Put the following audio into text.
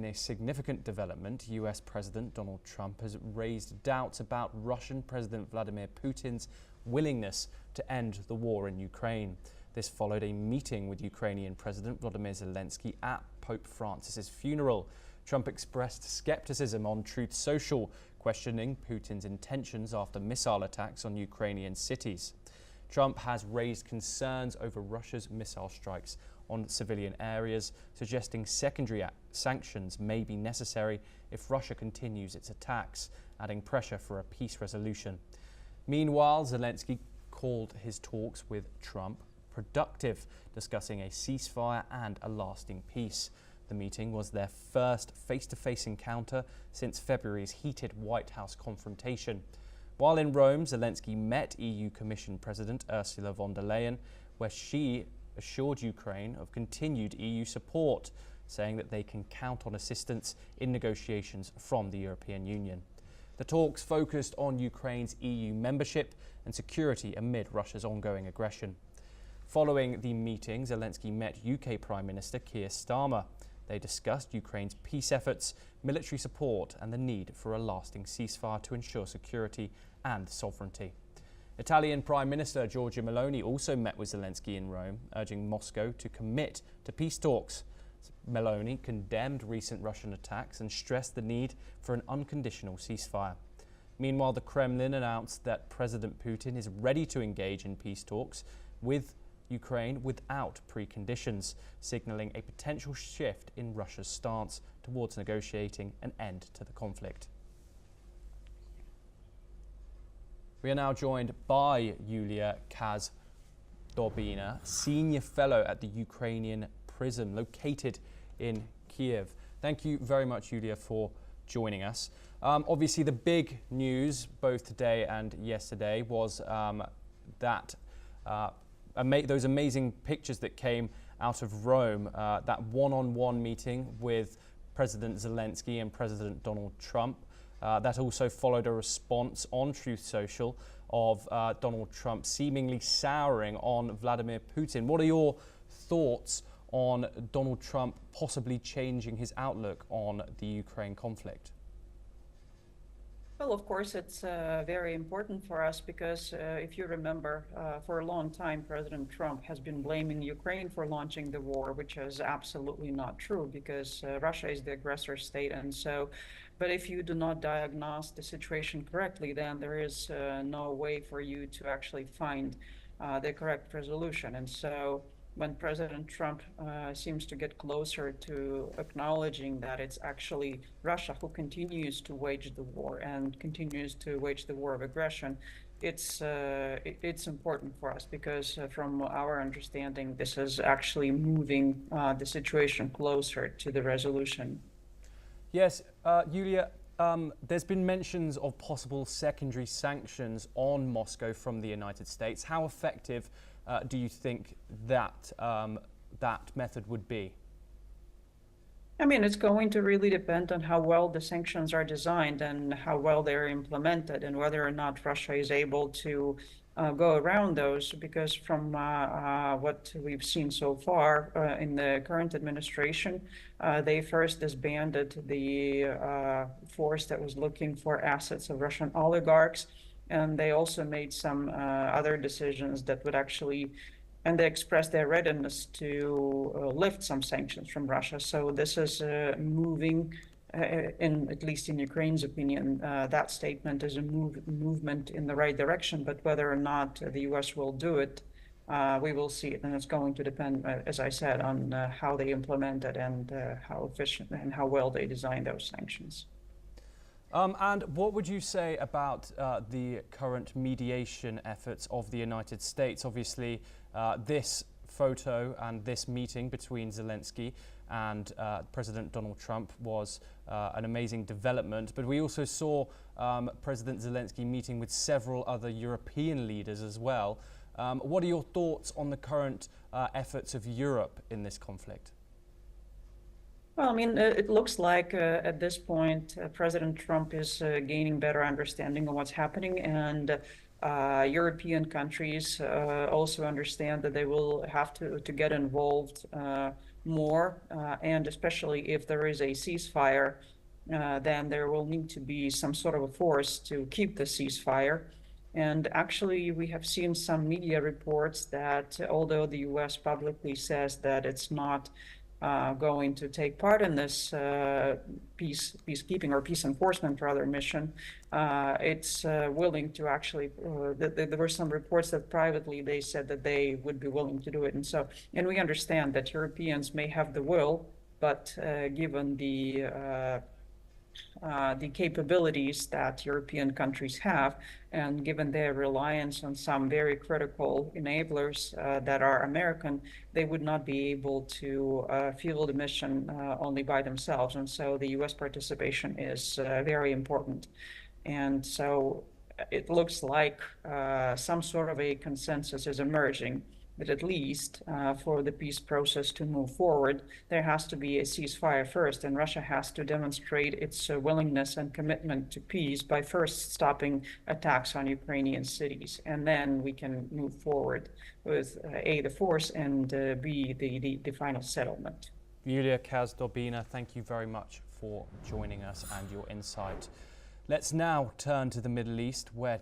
a significant development, US President Donald Trump has raised doubts about Russian President Vladimir Putin's willingness to end the war in Ukraine. This followed a meeting with Ukrainian President Volodymyr Zelensky at Pope Francis's funeral. Trump expressed skepticism on Truth Social, questioning Putin's intentions after missile attacks on Ukrainian cities. Trump has raised concerns over Russia's missile strikes on civilian areas, suggesting secondary sanctions may be necessary if Russia continues its attacks, adding pressure for a peace resolution. Meanwhile, Zelensky called his talks with Trump productive, discussing a ceasefire and a lasting peace. The meeting was their first face-to-face encounter since February's heated White House confrontation. While in Rome, Zelensky met EU Commission President Ursula von der Leyen, where she assured Ukraine of continued EU support, saying that they can count on assistance in negotiations from the European Union. The talks focused on Ukraine's EU membership and security amid Russia's ongoing aggression. Following the meeting, Zelensky met UK Prime Minister Keir Starmer. They discussed Ukraine's peace efforts, military support, and the need for a lasting ceasefire to ensure security and sovereignty. Italian Prime Minister Giorgia Meloni also met with Zelensky in Rome, urging Moscow to commit to peace talks. Meloni condemned recent Russian attacks and stressed the need for an unconditional ceasefire. Meanwhile, the Kremlin announced that President Putin is ready to engage in peace talks with Ukraine without preconditions, signaling a potential shift in Russia's stance towards negotiating an end to the conflict. We are now joined by Yulia Kazdobina, Senior Fellow at the Ukrainian Prison located in Kiev. Thank you very much, Yulia, for joining us. Obviously, the big news both today and yesterday was that those amazing pictures that came out of Rome, that one-on-one meeting with President Zelensky and President Donald Trump. That also followed a response on Truth Social of Donald Trump seemingly souring on Vladimir Putin. What are your thoughts on Donald Trump possibly changing his outlook on the Ukraine conflict? Well, of course, it's very important for us because if you remember, for a long time, President Trump has been blaming Ukraine for launching the war, which is absolutely not true because Russia is the aggressor state. And so, but if you do not diagnose the situation correctly, then there is no way for you to actually find the correct resolution. And so when President Trump seems to get closer to acknowledging that it's actually Russia who continues to wage the war and continues to wage the war of aggression, it's important for us because from our understanding, this is actually moving the situation closer to the resolution. Yes, Yulia, there's been mentions of possible secondary sanctions on Moscow from the United States. How effective do you think that that method would be? I mean, it's going to really depend on how well the sanctions are designed and how well they're implemented and whether or not Russia is able to go around those, because from what we've seen so far in the current administration, they first disbanded the force that was looking for assets of Russian oligarchs. And they also made some other decisions that would actually, and they expressed their readiness to lift some sanctions from Russia. So this is moving, at least in Ukraine's opinion, that statement is a movement in the right direction. But whether or not the U.S. will do it, we will see it. And it's going to depend, as I said, on how they implement it and how efficient and how well they design those sanctions. And what would you say about the current mediation efforts of the United States? Obviously, this photo and this meeting between Zelensky and President Donald Trump was an amazing development. But we also saw President Zelensky meeting with several other European leaders as well. What are your thoughts on the current efforts of Europe in this conflict? Well, I mean, it looks like at this point, President Trump is gaining better understanding of what's happening. And European countries also understand that they will have to get involved more, and especially if there is a ceasefire, then there will need to be some sort of a force to keep the ceasefire. And actually, we have seen some media reports that although the US publicly says that it's not going to take part in this peacekeeping or peace enforcement rather mission, it's willing to actually, there were some reports that privately they said that they would be willing to do it. And we understand that Europeans may have the will, but given the capabilities that European countries have, and given their reliance on some very critical enablers that are American, they would not be able to fuel the mission only by themselves. And so the US participation is very important. And so it looks like some sort of a consensus is emerging, that at least for the peace process to move forward, there has to be a ceasefire first, and Russia has to demonstrate its willingness and commitment to peace by first stopping attacks on Ukrainian cities. And then we can move forward with A, the force, and B, the final settlement. Yulia Kazdobina, thank you very much for joining us and your insight. Let's now turn to the Middle East, where